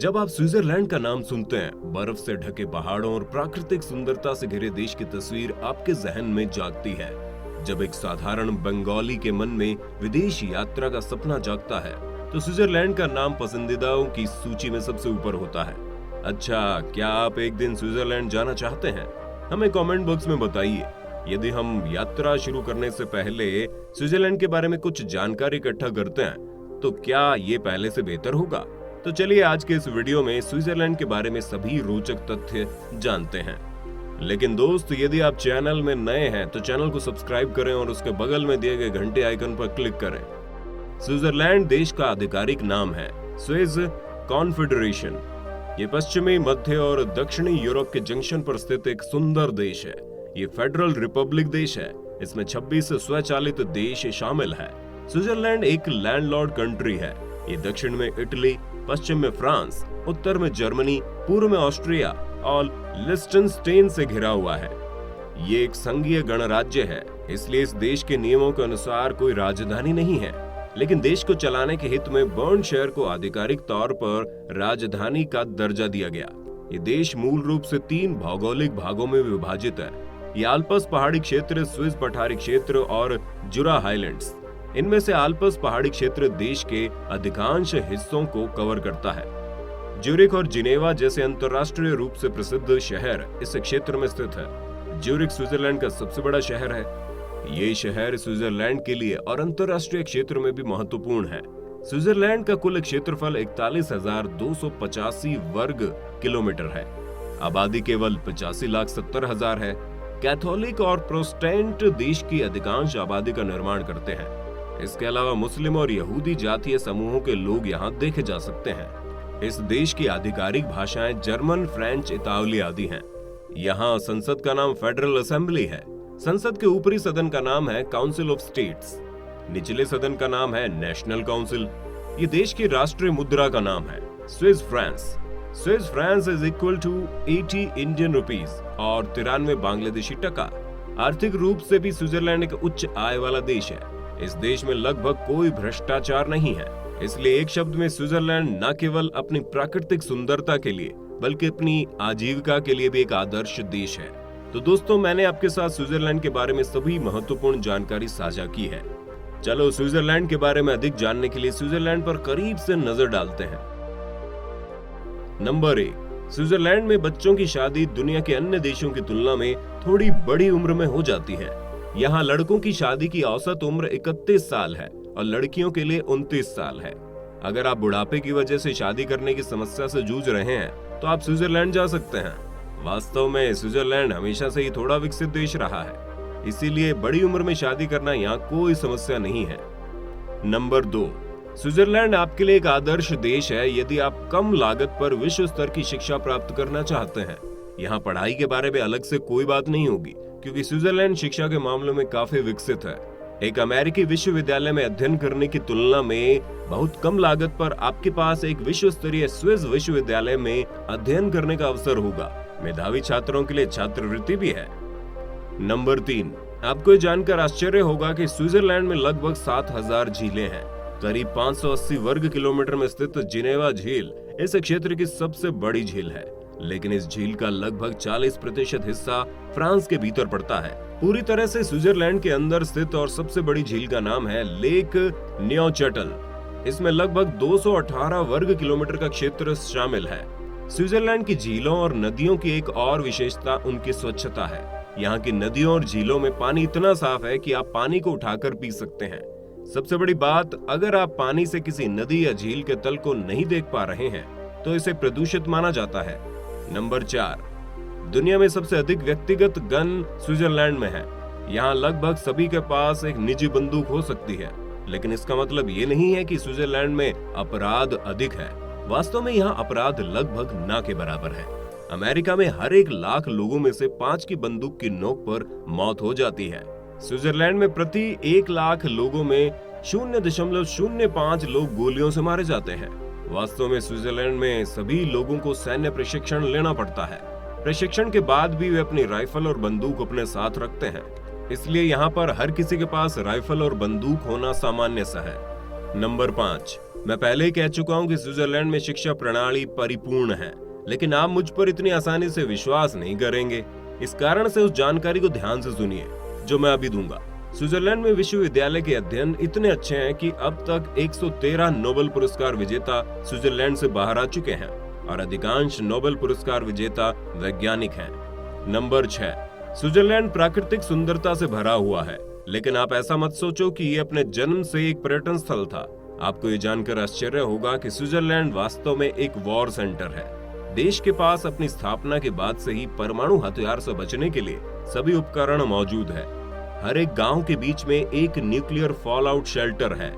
जब आप स्विट्जरलैंड का नाम सुनते हैं, बर्फ से ढके पहाड़ों और प्राकृतिक सुंदरता से घिरे देश की तस्वीर आपके जहन में जागती है। जब एक साधारण बंगाली के मन में विदेश यात्रा का सपना जागता है, तो स्विट्जरलैंड का नाम पसंदीदाओं की सूची में सबसे ऊपर होता है। अच्छा, क्या आप एक दिन स्विट्जरलैंड जाना चाहते हैं? हमें कमेंट बॉक्स में बताइए। यदि हम यात्रा शुरू करने से पहले स्विट्जरलैंड के बारे में कुछ जानकारी इकट्ठा करते हैं, तो क्या ये पहले से बेहतर होगा? तो चलिए आज के इस वीडियो में स्विट्जरलैंड के बारे में सभी रोचक तथ्य जानते हैं। लेकिन दोस्त, यदि आप चैनल में नए हैं तो चैनल को सब्सक्राइब करें और उसके बगल में दिए गए घंटे आइकन पर क्लिक करें। स्विट्जरलैंड देश का आधिकारिक नाम है स्विस कॉन्फेडरेशन। ये पश्चिमी, मध्य और दक्षिणी यूरोप के जंक्शन पर स्थित एक सुंदर देश है। ये फेडरल रिपब्लिक देश है। इसमें 26 स्वचालित देश शामिल है। स्विट्जरलैंड एक लैंडलॉर्ड कंट्री है। ये दक्षिण में इटली, पश्चिम में फ्रांस, उत्तर में जर्मनी, पूर्व में ऑस्ट्रिया और लिechtenstein से घिरा हुआ है। ये एक संघीय गणराज्य है, इसलिए इस देश के नियमों के अनुसार कोई राजधानी नहीं है। लेकिन देश को चलाने के हित में बर्न शहर को आधिकारिक तौर पर राजधानी का दर्जा दिया गया। ये देश मूल रूप से 3 भौगोलिक भागों में विभाजित है। ये आल्प्स पहाड़ी क्षेत्र, स्विस पठारी क्षेत्र और जुरा हाईलैंड्स। इनमें से आल्प्स पहाड़ी क्षेत्र देश के अधिकांश हिस्सों को कवर करता है। ज्यूरिख और जिनेवा जैसे अंतर्राष्ट्रीय रूप से प्रसिद्ध शहर इस क्षेत्र में स्थित है। ज्यूरिख स्विट्जरलैंड का सबसे बड़ा शहर है। ये शहर स्विट्जरलैंड के लिए और अंतर्राष्ट्रीय क्षेत्र में भी महत्वपूर्ण है। स्विट्जरलैंड का कुल क्षेत्रफल 41,285 वर्ग किलोमीटर है। आबादी केवल 85,70,000 है। कैथोलिक और प्रोटेस्टेंट देश की अधिकांश आबादी का निर्माण करते हैं। इसके अलावा मुस्लिम और यहूदी जातीय समूहों के लोग यहाँ देखे जा सकते हैं। इस देश की आधिकारिक भाषाएं जर्मन, फ्रेंच, इतालवी आदि हैं। यहाँ संसद का नाम फेडरल असेंबली है। संसद के ऊपरी सदन का नाम है काउंसिल ऑफ स्टेट्स। निचले सदन का नाम है नेशनल काउंसिल। ये देश की राष्ट्रीय मुद्रा का नाम है Swiss francs. Swiss francs is equal to 80 Indian rupees और 93 बांग्लादेशी टका। आर्थिक रूप से भी स्विट्जरलैंड एक उच्च आय वाला देश है। इस देश में लगभग कोई भ्रष्टाचार नहीं है। इसलिए एक शब्द में स्विट्जरलैंड न केवल अपनी प्राकृतिक सुंदरता के लिए बल्कि अपनी आजीविका के लिए भी एक आदर्श देश है। तो दोस्तों, मैंने आपके साथ स्विट्जरलैंड के बारे में सभी महत्वपूर्ण जानकारी साझा की है। चलो स्विट्जरलैंड के बारे में अधिक जानने के लिए स्विट्जरलैंड पर करीब से नजर डालते हैं। नंबर 1, स्विट्जरलैंड में बच्चों की शादी दुनिया के अन्य देशों की तुलना में थोड़ी बड़ी उम्र में हो जाती है। यहाँ लड़कों की शादी की औसत उम्र 31 साल है और लड़कियों के लिए 29 साल है। अगर आप बुढ़ापे की वजह से शादी करने की समस्या से जूझ रहे हैं, तो आप स्विट्जरलैंड जा सकते हैं। वास्तव में स्विट्जरलैंड हमेशा से ही थोड़ा विकसित देश रहा है, इसीलिए बड़ी उम्र में शादी करना यहाँ कोई समस्या नहीं है। नंबर 2, स्विट्जरलैंड आपके लिए एक आदर्श देश है यदि आप कम लागत पर विश्व स्तर की शिक्षा प्राप्त करना चाहते हैं। यहाँ पढ़ाई के बारे में अलग से कोई बात नहीं होगी, क्योंकि स्विट्जरलैंड शिक्षा के मामलों में काफी विकसित है। एक अमेरिकी विश्वविद्यालय में अध्ययन करने की तुलना में बहुत कम लागत पर आपके पास एक विश्व स्तरीय स्विस विश्वविद्यालय में अध्ययन करने का अवसर होगा। मेधावी छात्रों के लिए छात्रवृत्ति भी है। नंबर 3, आपको ये जानकर आश्चर्य होगा कि स्विट्जरलैंड में लगभग 7,000 झीलें हैं। करीब 580 वर्ग किलोमीटर में स्थित जिनेवा झील इस क्षेत्र की सबसे बड़ी झील है, लेकिन इस झील का लगभग 40% हिस्सा फ्रांस के भीतर पड़ता है। पूरी तरह से स्विट्जरलैंड के अंदर स्थित और सबसे बड़ी झील का नाम है लेक न्योचैटल। इसमें लगभग 218 वर्ग किलोमीटर का क्षेत्र शामिल है। स्विट्जरलैंड की झीलों और नदियों की एक और विशेषता उनकी स्वच्छता है। यहाँ की नदियों और झीलों में पानी इतना साफ है कि आप पानी को उठाकर पी सकते हैं। सबसे बड़ी बात, अगर आप पानी से किसी नदी या झील के तल को नहीं देख पा रहे हैं, तो इसे प्रदूषित माना जाता है। नंबर 4, दुनिया में सबसे अधिक व्यक्तिगत गन स्विट्जरलैंड में है। यहाँ लगभग सभी के पास एक निजी बंदूक हो सकती है, लेकिन इसका मतलब ये नहीं है कि स्विट्जरलैंड में अपराध अधिक है। वास्तव में यहाँ अपराध लगभग ना के बराबर है। अमेरिका में हर 1 लाख लोगों में से 5 की बंदूक की नोक पर मौत हो जाती है। स्विट्जरलैंड में प्रति 1 लाख लोगों में 0.05 लोग गोलियों से मारे जाते हैं। वास्तव में स्विट्जरलैंड में सभी लोगों को सैन्य प्रशिक्षण लेना पड़ता है। प्रशिक्षण के बाद भी वे अपनी राइफल और बंदूक अपने साथ रखते हैं। इसलिए यहाँ पर हर किसी के पास राइफल और बंदूक होना सामान्य सा है। नंबर 5, मैं पहले ही कह चुका हूँ कि स्विट्जरलैंड में शिक्षा प्रणाली परिपूर्ण है, लेकिन आप मुझ पर इतनी आसानी से विश्वास नहीं करेंगे। इस कारण से उस जानकारी को ध्यान से सुनिए जो मैं अभी दूंगा। स्विट्जरलैंड में विश्वविद्यालय के अध्ययन इतने अच्छे हैं कि अब तक 113 नोबेल पुरस्कार विजेता स्विट्जरलैंड से बाहर आ चुके हैं और अधिकांश नोबेल पुरस्कार विजेता वैज्ञानिक हैं। नंबर 6, स्विट्जरलैंड प्राकृतिक सुंदरता से भरा हुआ है, लेकिन आप ऐसा मत सोचो कि ये अपने जन्म से एक पर्यटन स्थल था। आपको ये जानकर आश्चर्य होगा कि स्विट्जरलैंड वास्तव में एक वॉर सेंटर है। देश के पास अपनी स्थापना के बाद से ही परमाणु हथियार से बचने के लिए सभी उपकरण मौजूद है। हर एक गांव के बीच में एक न्यूक्लियर फॉल आउट शेल्टर है।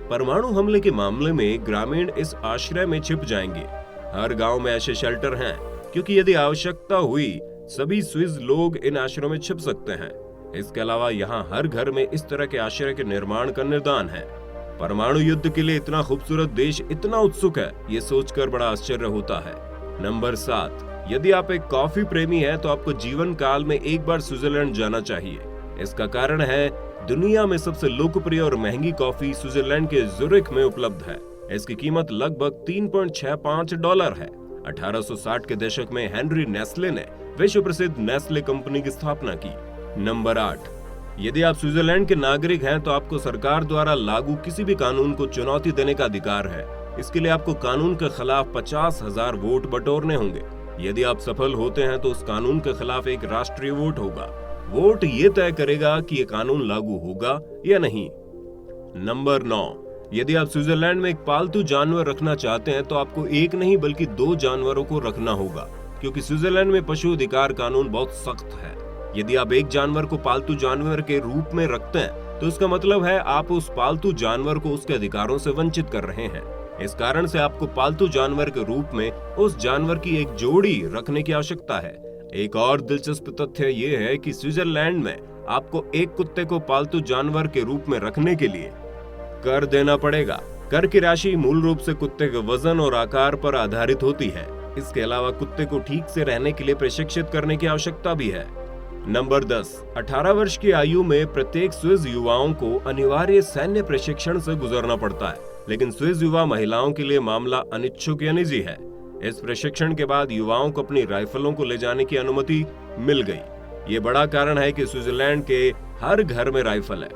परमाणु हमले के मामले में ग्रामीण इस आश्रय में छिप जाएंगे। हर गांव में ऐसे शेल्टर हैं, क्योंकि यदि आवश्यकता हुई सभी स्विस लोग इन आश्रयों में छिप सकते हैं। इसके अलावा यहाँ हर घर में इस तरह के आश्रय के निर्माण का निदान है। परमाणु युद्ध के लिए इतना खूबसूरत देश इतना उत्सुक है, ये सोचकर बड़ा आश्चर्य होता है। नंबर 7, यदि आप एक कॉफी प्रेमी हैं तो आपको जीवन काल में एक बार स्विट्जरलैंड जाना चाहिए। इसका कारण है दुनिया में सबसे लोकप्रिय और महंगी कॉफी स्विट्जरलैंड के ज़ुरिख में उपलब्ध है। इसकी कीमत लगभग $3.65 है। 1860 के दशक में हेनरी नेस्ले ने विश्व प्रसिद्ध नेस्ले कंपनी की स्थापना की। नंबर 8, यदि आप स्विट्जरलैंड के नागरिक हैं तो आपको सरकार द्वारा लागू किसी भी कानून को चुनौती देने का अधिकार है। इसके लिए आपको कानून के खिलाफ 50,000 वोट बटोरने होंगे। यदि आप सफल होते हैं तो उस कानून के खिलाफ एक राष्ट्रीय वोट होगा। वोट ये तय करेगा कि ये कानून लागू होगा या नहीं। नंबर 9, यदि आप स्विट्जरलैंड में एक पालतू जानवर रखना चाहते हैं तो आपको एक नहीं बल्कि 2 जानवरों को रखना होगा, क्योंकि स्विट्जरलैंड में पशु अधिकार कानून बहुत सख्त है। यदि आप एक जानवर को पालतू जानवर के रूप में रखते हैं तो इसका मतलब है आप उस पालतू जानवर को उसके अधिकारों से वंचित कर रहे हैं। इस कारण से आपको पालतू जानवर के रूप में उस जानवर की एक जोड़ी रखने की आवश्यकता है। एक और दिलचस्प तथ्य ये है कि स्विट्जरलैंड में आपको एक कुत्ते को पालतू जानवर के रूप में रखने के लिए कर देना पड़ेगा। कर की राशि मूल रूप से कुत्ते के वजन और आकार पर आधारित होती है। इसके अलावा कुत्ते को ठीक से रहने के लिए प्रशिक्षित करने की आवश्यकता भी है। नंबर 10, 18 वर्ष की आयु में प्रत्येक स्विस युवाओं को अनिवार्य सैन्य प्रशिक्षण से गुजरना पड़ता है, लेकिन स्विस युवा महिलाओं के लिए मामला अनिच्छुक या निजी है। इस प्रशिक्षण के बाद युवाओं को अपनी राइफलों को ले जाने की अनुमति मिल गई। ये बड़ा कारण है कि स्विट्जरलैंड के हर घर में राइफल है।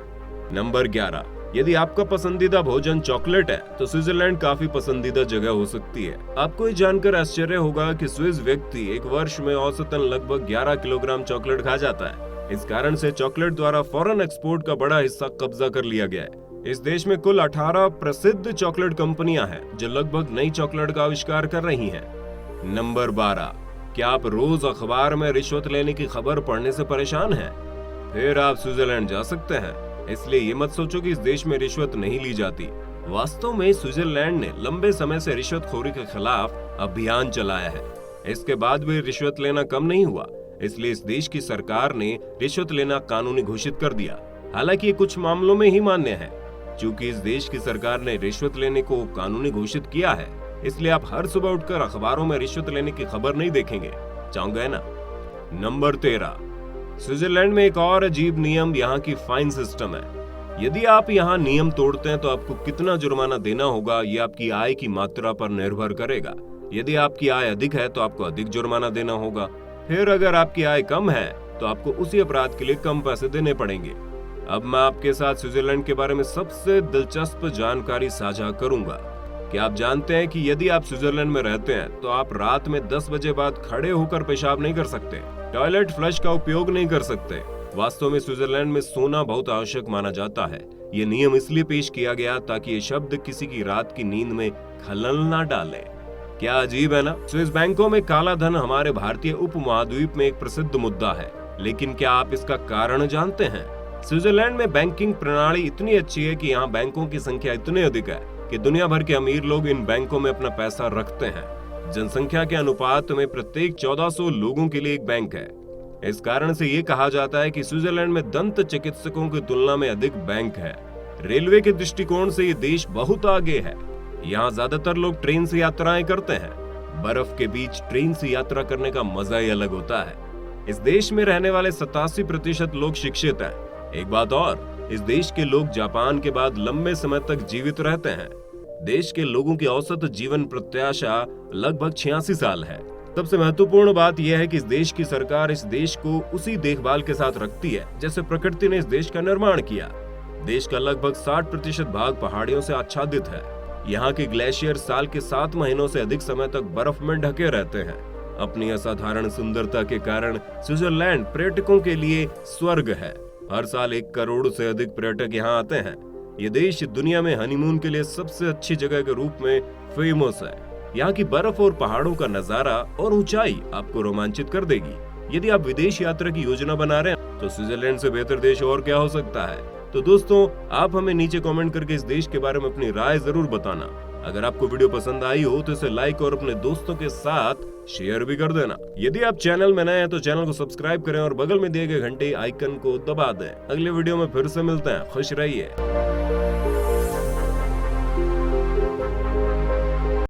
नंबर 11, यदि आपका पसंदीदा भोजन चॉकलेट है तो स्विट्जरलैंड काफी पसंदीदा जगह हो सकती है। आपको ये जानकर आश्चर्य होगा कि स्विस व्यक्ति एक वर्ष में औसतन लगभग 11 किलोग्राम चॉकलेट खा जाता है। इस कारण से चॉकलेट द्वारा फॉरेन एक्सपोर्ट का बड़ा हिस्सा कब्जा कर लिया गया है। इस देश में कुल 18 प्रसिद्ध चॉकलेट कंपनियां हैं जो लगभग नई चॉकलेट का आविष्कार कर रही हैं। नंबर 12, क्या आप रोज अखबार में रिश्वत लेने की खबर पढ़ने से परेशान हैं? फिर आप स्विट्जरलैंड जा सकते हैं। इसलिए ये मत सोचो कि इस देश में रिश्वत नहीं ली जाती। वास्तव में स्विट्जरलैंड ने लंबे समय से रिश्वतखोरी के खिलाफ अभियान चलाया है। इसके बाद भी रिश्वत लेना कम नहीं हुआ, इसलिए इस देश की सरकार ने रिश्वत लेना कानूनी घोषित कर दिया। हालांकि ये कुछ मामलों में ही मान्य है। चूंकि इस देश की सरकार ने रिश्वत लेने को कानूनी घोषित किया है, इसलिए आप हर सुबह उठकर अखबारों में रिश्वत लेने की खबर नहीं देखेंगे। चाहोगे ना? नंबर 13, स्विट्जरलैंड में एक और अजीब नियम यहाँ की फाइन सिस्टम है। यदि आप यहाँ नियम तोड़ते हैं तो आपको कितना जुर्माना देना होगा ये आपकी आय की मात्रा पर निर्भर करेगा। यदि आपकी आय अधिक है तो आपको अधिक जुर्माना देना होगा। फिर अगर आपकी आय कम है तो आपको उसी अपराध के लिए कम पैसे देने पड़ेंगे। अब मैं आपके साथ स्विट्जरलैंड के बारे में सबसे दिलचस्प जानकारी साझा करूंगा। क्या आप जानते हैं कि यदि आप स्विट्जरलैंड में रहते हैं तो आप रात में 10 बजे बाद खड़े होकर पेशाब नहीं कर सकते, टॉयलेट फ्लश का उपयोग नहीं कर सकते। वास्तव में स्विट्जरलैंड में सोना बहुत आवश्यक माना जाता है। ये नियम इसलिए पेश किया गया ताकि ये शब्द किसी की रात की नींद में खलल ना डाले। क्या अजीब है ना? स्विस बैंकों में काला धन हमारे भारतीय उपमहाद्वीप में एक प्रसिद्ध मुद्दा है, लेकिन क्या आप इसका कारण जानते हैं? स्विट्जरलैंड में बैंकिंग प्रणाली इतनी अच्छी है कि यहाँ बैंकों की संख्या इतनी अधिक है कि दुनिया भर के अमीर लोग इन बैंकों में अपना पैसा रखते हैं। जनसंख्या के अनुपात में प्रत्येक 1400 लोगों के लिए एक बैंक है। इस कारण से ये कहा जाता है कि स्विट्जरलैंड में दंत चिकित्सकों की तुलना में अधिक बैंक है। रेलवे के दृष्टिकोण से ये देश बहुत आगे है। यहाँ ज्यादातर लोग ट्रेन से यात्राएं करते हैं। बर्फ के बीच ट्रेन से यात्रा करने का मजा ही अलग होता है। इस देश में रहने वाले 87% लोग शिक्षित हैं। एक बात और, इस देश के लोग जापान के बाद लंबे समय तक जीवित रहते हैं। देश के लोगों की औसत जीवन प्रत्याशा लगभग 86 साल है। सबसे महत्वपूर्ण बात यह है कि इस देश की सरकार इस देश को उसी देखभाल के साथ रखती है जैसे प्रकृति ने इस देश का निर्माण किया। देश का लगभग 60% भाग पहाड़ियों से आच्छादित है। यहाँ के ग्लेशियर साल के 7 महीनों से अधिक समय तक बर्फ में ढके रहते हैं। अपनी असाधारण सुंदरता के कारण स्विट्जरलैंड पर्यटकों के लिए स्वर्ग है। हर साल 1 करोड़ से अधिक पर्यटक यहाँ आते हैं। ये देश दुनिया में हनीमून के लिए सबसे अच्छी जगह के रूप में फेमस है। यहाँ की बर्फ और पहाड़ों का नजारा और ऊंचाई आपको रोमांचित कर देगी। यदि आप विदेश यात्रा की योजना बना रहे हैं तो स्विट्जरलैंड से बेहतर देश और क्या हो सकता है। तो दोस्तों, आप हमें नीचे कमेंट करके इस देश के बारे में अपनी राय जरूर बताना। अगर आपको वीडियो पसंद आई हो तो इसे लाइक और अपने दोस्तों के साथ शेयर भी कर देना। यदि आप चैनल में नए हैं तो चैनल को सब्सक्राइब करें और बगल में दिए गए घंटे आइकन को दबा दें। अगले वीडियो में फिर से मिलते हैं। खुश रहिए।